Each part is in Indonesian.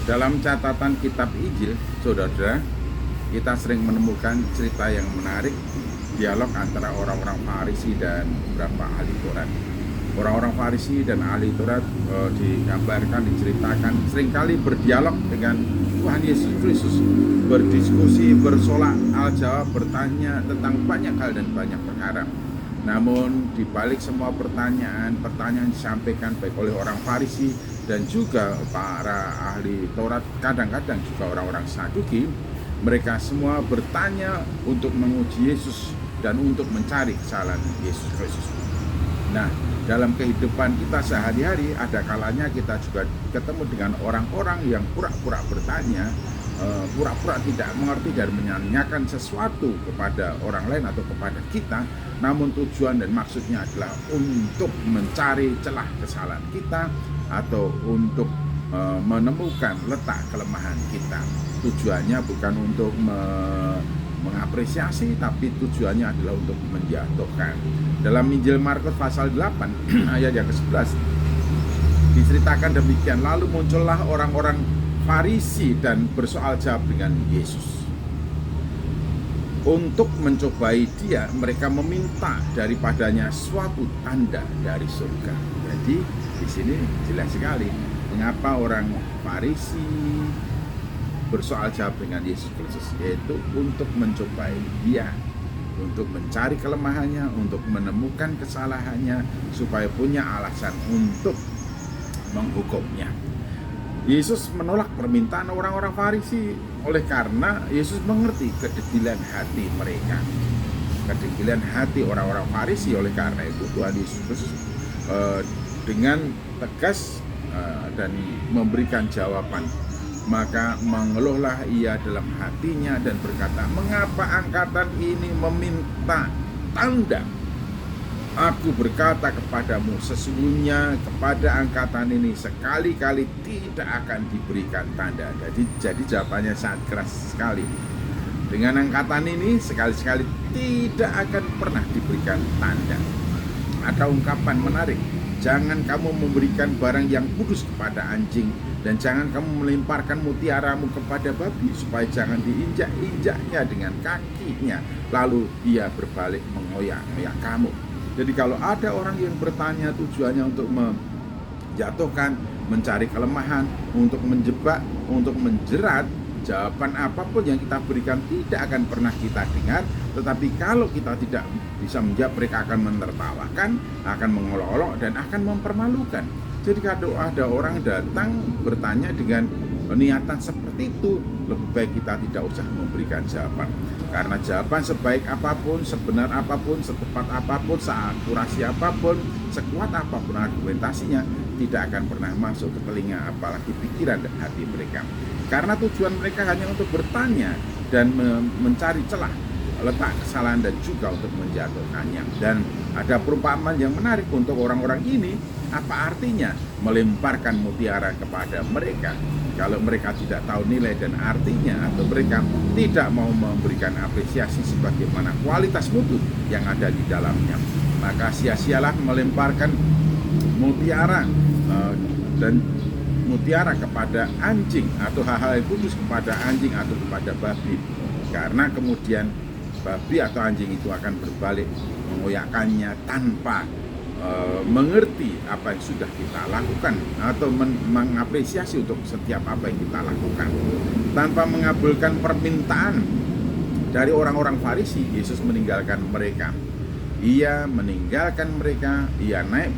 Dalam catatan kitab Injil, saudara, kita sering menemukan cerita yang menarik, dialog antara orang-orang Farisi dan beberapa ahli Taurat. Orang-orang Farisi dan ahli Taurat digambarkan, diceritakan seringkali berdialog dengan Tuhan Yesus Kristus, berdiskusi, bersolak aljawab, bertanya tentang banyak hal dan banyak perkara. Namun di balik semua pertanyaan disampaikan baik oleh orang Farisi dan juga para ahli Taurat, kadang-kadang juga orang-orang Saduki, mereka semua bertanya untuk menguji Yesus dan untuk mencari kesalahan Yesus Kristus. Nah, dalam kehidupan kita sehari-hari ada kalanya kita juga ketemu dengan orang-orang yang pura-pura bertanya, pura-pura tidak mengerti dan menanyakan sesuatu kepada orang lain atau kepada kita, namun tujuan dan maksudnya adalah untuk mencari celah kesalahan kita atau untuk menemukan letak kelemahan kita. Tujuannya bukan untuk mengapresiasi, tapi tujuannya adalah untuk menjatuhkan. Dalam Injil Markus pasal 8 ayat yang ke-11 diceritakan demikian, lalu muncullah orang-orang Farisi dan bersoal jawab dengan Yesus. Untuk mencobai dia, mereka meminta daripadanya suatu tanda dari surga. Jadi di sini jelas sekali mengapa orang Farisi bersoal jawab dengan Yesus Kristus, yaitu untuk mencobai dia, untuk mencari kelemahannya, untuk menemukan kesalahannya, supaya punya alasan untuk menghukumnya. Yesus menolak permintaan orang-orang Farisi oleh karena Yesus mengerti kedegilan hati mereka, kedegilan hati orang-orang Farisi. Oleh karena itu Tuhan Yesus Kristus dengan tegas dan memberikan jawaban. Maka mengeluhlah ia dalam hatinya dan berkata, mengapa angkatan ini meminta tanda? Aku berkata kepadamu, sesungguhnya kepada angkatan ini sekali-kali tidak akan diberikan tanda. Jadi jawabannya sangat keras sekali. Dengan angkatan ini sekali-sekali tidak akan pernah diberikan tanda. Ada ungkapan menarik, jangan kamu memberikan barang yang kudus kepada anjing, dan jangan kamu melemparkan mutiaramu kepada babi, supaya jangan diinjak-injaknya dengan kakinya, lalu dia berbalik mengoyak-ngoyak kamu. Jadi kalau ada orang yang bertanya tujuannya untuk menjatuhkan, mencari kelemahan, untuk menjebak, untuk menjerat, jawaban apapun yang kita berikan tidak akan pernah kita dengar. Tetapi kalau kita tidak bisa menjawab, mereka akan menertawakan, akan mengolok-olok, dan akan mempermalukan. Jadi kalau ada orang datang bertanya dengan niatan seperti itu, lebih baik kita tidak usah memberikan jawaban. Karena jawaban sebaik apapun, sebenar apapun, setepat apapun, seakurasi apapun, sekuat apapun argumentasinya, tidak akan pernah masuk ke telinga, apalagi pikiran dan hati mereka. Karena tujuan mereka hanya untuk bertanya dan mencari celah, letak kesalahan, dan juga untuk menjatuhkannya. Dan ada perumpamaan yang menarik untuk orang-orang ini. Apa artinya melemparkan mutiara kepada mereka kalau mereka tidak tahu nilai dan artinya, atau mereka tidak mau memberikan apresiasi sebagaimana kualitas mutu yang ada di dalamnya? Maka sia-sialah melemparkan mutiara dan mutiara kepada anjing, atau hal-hal yang kudus kepada anjing atau kepada babi, karena kemudian babi atau anjing itu akan berbalik mengoyakkannya tanpa mengerti apa yang sudah kita lakukan, atau mengapresiasi untuk setiap apa yang kita lakukan. Tanpa mengabulkan permintaan dari orang-orang Farisi, Yesus meninggalkan mereka. Ia meninggalkan mereka, ia naik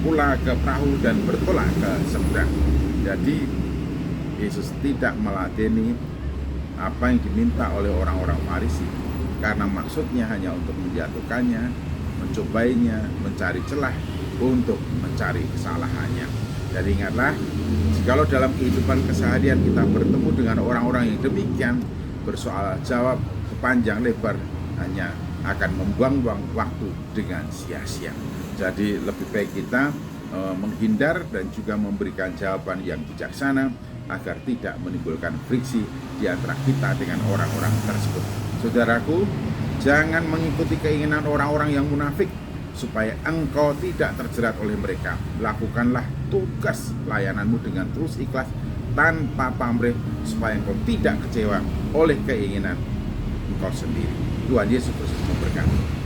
pula ke perahu dan bertolak ke seberang. Jadi Yesus tidak meladeni apa yang diminta oleh orang-orang Farisi, karena maksudnya hanya untuk menjatuhkannya, mencobainya, mencari celah untuk mencari kesalahannya. Jadi ingatlah, jikalau dalam kehidupan keseharian kita bertemu dengan orang-orang yang demikian, bersoal jawab panjang lebar, hanya akan membuang-buang waktu dengan sia-sia. Jadi lebih baik kita menghindar dan juga memberikan jawaban yang bijaksana, agar tidak menimbulkan friksi di antara kita dengan orang-orang tersebut. Saudaraku, jangan mengikuti keinginan orang-orang yang munafik supaya engkau tidak terjerat oleh mereka. Lakukanlah tugas layananmu dengan terus ikhlas tanpa pamrih, supaya engkau tidak kecewa oleh keinginan engkau sendiri. Tuhan Yesus Kristus memberkati.